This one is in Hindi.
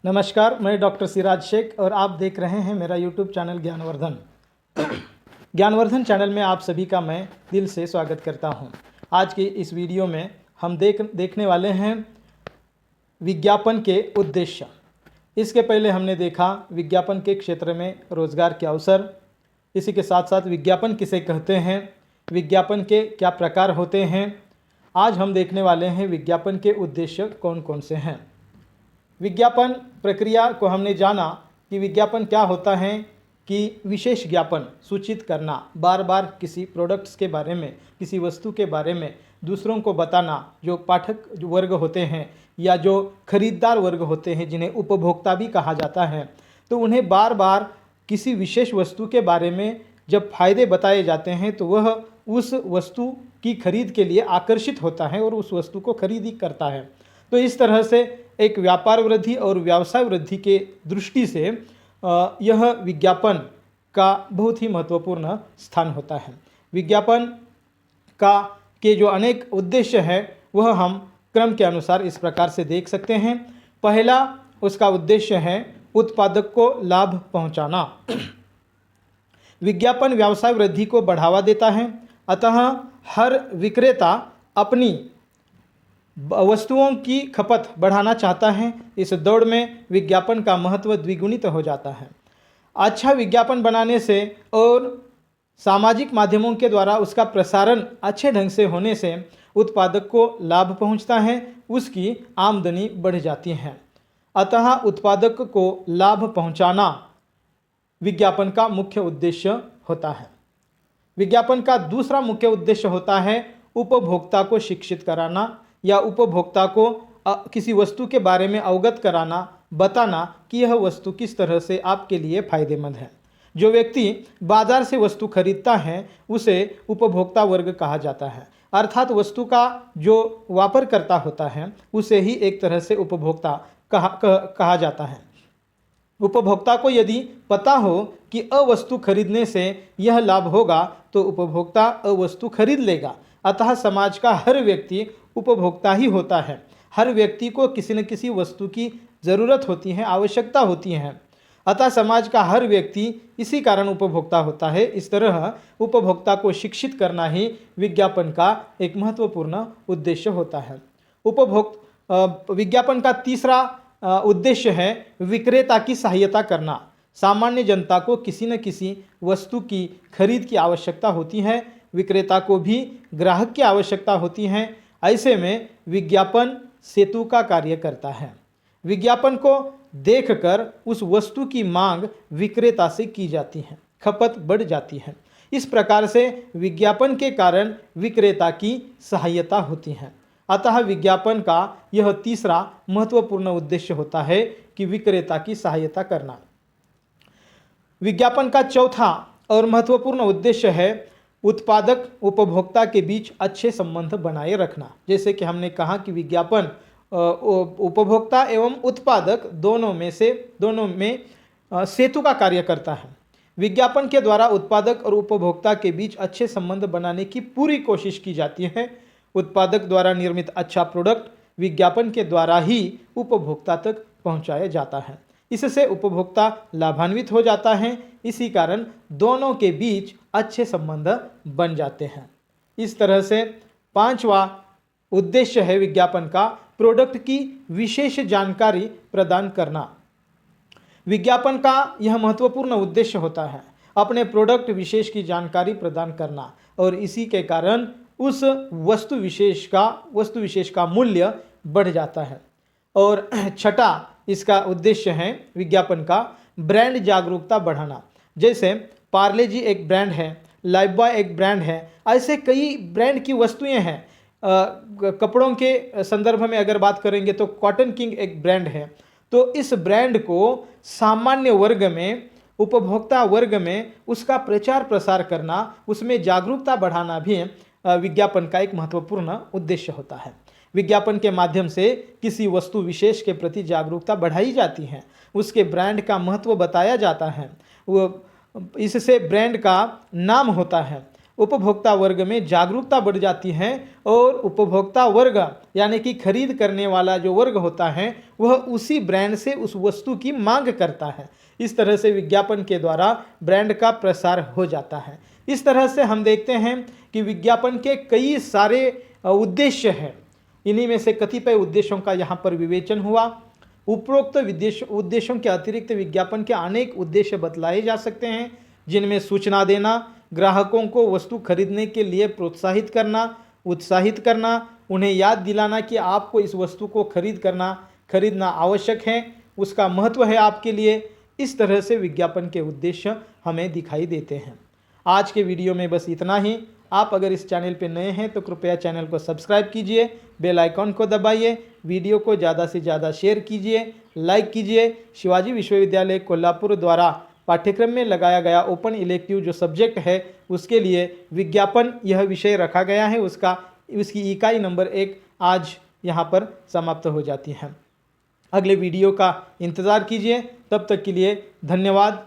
नमस्कार, मैं डॉक्टर सिराज शेख और आप देख रहे हैं मेरा यूट्यूब चैनल ज्ञानवर्धन। ज्ञानवर्धन चैनल में आप सभी का मैं दिल से स्वागत करता हूं। आज की इस वीडियो में हम देखने वाले हैं विज्ञापन के उद्देश्य। इसके पहले हमने देखा विज्ञापन के क्षेत्र में रोजगार के अवसर, इसी के साथ साथ विज्ञापन किसे कहते हैं, विज्ञापन के क्या प्रकार होते हैं। आज हम देखने वाले हैं विज्ञापन के उद्देश्य कौन कौन से हैं। विज्ञापन प्रक्रिया को हमने जाना कि विज्ञापन क्या होता है कि विशेष ज्ञापन सूचित करना, बार बार किसी प्रोडक्ट्स के बारे में, किसी वस्तु के बारे में दूसरों को बताना। जो पाठक वर्ग होते हैं या जो खरीदार वर्ग होते हैं, जिन्हें उपभोक्ता भी कहा जाता है, तो उन्हें बार बार किसी विशेष वस्तु के बारे में जब फायदे बताए जाते हैं तो वह उस वस्तु की खरीद के लिए आकर्षित होता है और उस वस्तु को खरीदी करता है। तो इस तरह से एक व्यापार वृद्धि और व्यवसाय वृद्धि के दृष्टि से यह विज्ञापन का बहुत ही महत्वपूर्ण स्थान होता है। विज्ञापन के जो अनेक उद्देश्य हैं वह हम क्रम के अनुसार इस प्रकार से देख सकते हैं। पहला उसका उद्देश्य है उत्पादक को लाभ पहुंचाना। विज्ञापन व्यवसाय वृद्धि को बढ़ावा देता है, अतः हर विक्रेता अपनी वस्तुओं की खपत बढ़ाना चाहता है। इस दौड़ में विज्ञापन का महत्व द्विगुणित हो जाता है। अच्छा विज्ञापन बनाने से और सामाजिक माध्यमों के द्वारा उसका प्रसारण अच्छे ढंग से होने से उत्पादक को लाभ पहुंचता है, उसकी आमदनी बढ़ जाती है। अतः उत्पादक को लाभ पहुंचाना विज्ञापन का मुख्य उद्देश्य होता है। विज्ञापन का दूसरा मुख्य उद्देश्य होता है उपभोक्ता को शिक्षित कराना या उपभोक्ता को किसी वस्तु के बारे में अवगत कराना, बताना कि यह वस्तु किस तरह से आपके लिए फायदेमंद है। जो व्यक्ति बाजार से वस्तु खरीदता है उसे उपभोक्ता वर्ग कहा जाता है, अर्थात वस्तु का जो वापरकर्ता होता है उसे ही एक तरह से उपभोक्ता कहा जाता है। उपभोक्ता को यदि पता हो कि वस्तु खरीदने से यह लाभ होगा तो उपभोक्ता वस्तु खरीद लेगा। अतः समाज का हर व्यक्ति उपभोक्ता ही होता है। हर व्यक्ति को किसी न किसी वस्तु की ज़रूरत होती है, आवश्यकता होती है। अतः समाज का हर व्यक्ति इसी कारण उपभोक्ता होता है। इस तरह उपभोक्ता को शिक्षित करना ही विज्ञापन का एक महत्वपूर्ण उद्देश्य होता है। विज्ञापन का तीसरा उद्देश्य है विक्रेता की सहायता करना। सामान्य जनता को किसी न किसी वस्तु की खरीद की आवश्यकता होती है, विक्रेता को भी ग्राहक की आवश्यकता होती है। ऐसे में विज्ञापन सेतु का कार्य करता है। विज्ञापन को देखकर उस वस्तु की मांग विक्रेता से की जाती है, खपत बढ़ जाती है। इस प्रकार से विज्ञापन के कारण विक्रेता की सहायता होती है। अतः विज्ञापन का यह तीसरा महत्वपूर्ण उद्देश्य होता है कि विक्रेता की सहायता करना। विज्ञापन का चौथा और महत्वपूर्ण उद्देश्य है उत्पादक उपभोक्ता के बीच अच्छे संबंध बनाए रखना। जैसे कि हमने कहा कि विज्ञापन उपभोक्ता एवं उत्पादक दोनों में सेतु का कार्य करता है। विज्ञापन के द्वारा उत्पादक और उपभोक्ता के बीच अच्छे संबंध बनाने की पूरी कोशिश की जाती है। उत्पादक द्वारा निर्मित अच्छा प्रोडक्ट विज्ञापन के द्वारा ही उपभोक्ता तक पहुंचाया जाता है। इससे उपभोक्ता लाभान्वित हो जाता है। इसी कारण दोनों के बीच अच्छे संबंध बन जाते हैं। इस तरह से पांचवा उद्देश्य है विज्ञापन का प्रोडक्ट की विशेष जानकारी प्रदान करना। विज्ञापन का यह महत्वपूर्ण उद्देश्य होता है अपने प्रोडक्ट विशेष की जानकारी प्रदान करना, और इसी के कारण उस वस्तु विशेष का मूल्य बढ़ जाता है। और छठा इसका उद्देश्य है विज्ञापन का ब्रांड जागरूकता बढ़ाना। जैसे पार्ले जी एक ब्रांड है, लाइफबॉय एक ब्रांड है, ऐसे कई ब्रांड की वस्तुएं हैं। कपड़ों के संदर्भ में अगर बात करेंगे तो कॉटन किंग एक ब्रांड है। तो इस ब्रांड को सामान्य वर्ग में, उपभोक्ता वर्ग में उसका प्रचार प्रसार करना, उसमें जागरूकता बढ़ाना भी विज्ञापन का एक महत्वपूर्ण उद्देश्य होता है। विज्ञापन के माध्यम से किसी वस्तु विशेष के प्रति जागरूकता बढ़ाई जाती है, उसके ब्रांड का महत्व बताया जाता है, वो इससे ब्रांड का नाम होता है। उपभोक्ता वर्ग में जागरूकता बढ़ जाती है और उपभोक्ता वर्ग यानी कि खरीद करने वाला जो वर्ग होता है वह उसी ब्रांड से उस वस्तु की मांग करता है। इस तरह से विज्ञापन के द्वारा ब्रांड का प्रसार हो जाता है। इस तरह से हम देखते हैं कि विज्ञापन के कई सारे उद्देश्य हैं। इन्हीं में से कतिपय उद्देश्यों का यहाँ पर विवेचन हुआ। उपरोक्त उद्देश्यों के अतिरिक्त विज्ञापन के अनेक उद्देश्य बतलाए जा सकते हैं, जिनमें सूचना देना, ग्राहकों को वस्तु खरीदने के लिए प्रोत्साहित करना, उत्साहित करना, उन्हें याद दिलाना कि आपको इस वस्तु को खरीदना आवश्यक है, उसका महत्व है आपके लिए। इस तरह से विज्ञापन के उद्देश्य हमें दिखाई देते हैं। आज के वीडियो में बस इतना ही। आप अगर इस चैनल पर नए हैं तो कृपया चैनल को सब्सक्राइब कीजिए, बेल आइकॉन को दबाइए, वीडियो को ज़्यादा से ज़्यादा शेयर कीजिए, लाइक कीजिए। शिवाजी विश्वविद्यालय कोल्हापुर द्वारा पाठ्यक्रम में लगाया गया ओपन इलेक्टिव जो सब्जेक्ट है उसके लिए विज्ञापन यह विषय रखा गया है, उसकी इकाई नंबर 1 आज यहाँ पर समाप्त हो जाती है। अगले वीडियो का इंतज़ार कीजिए। तब तक के लिए धन्यवाद।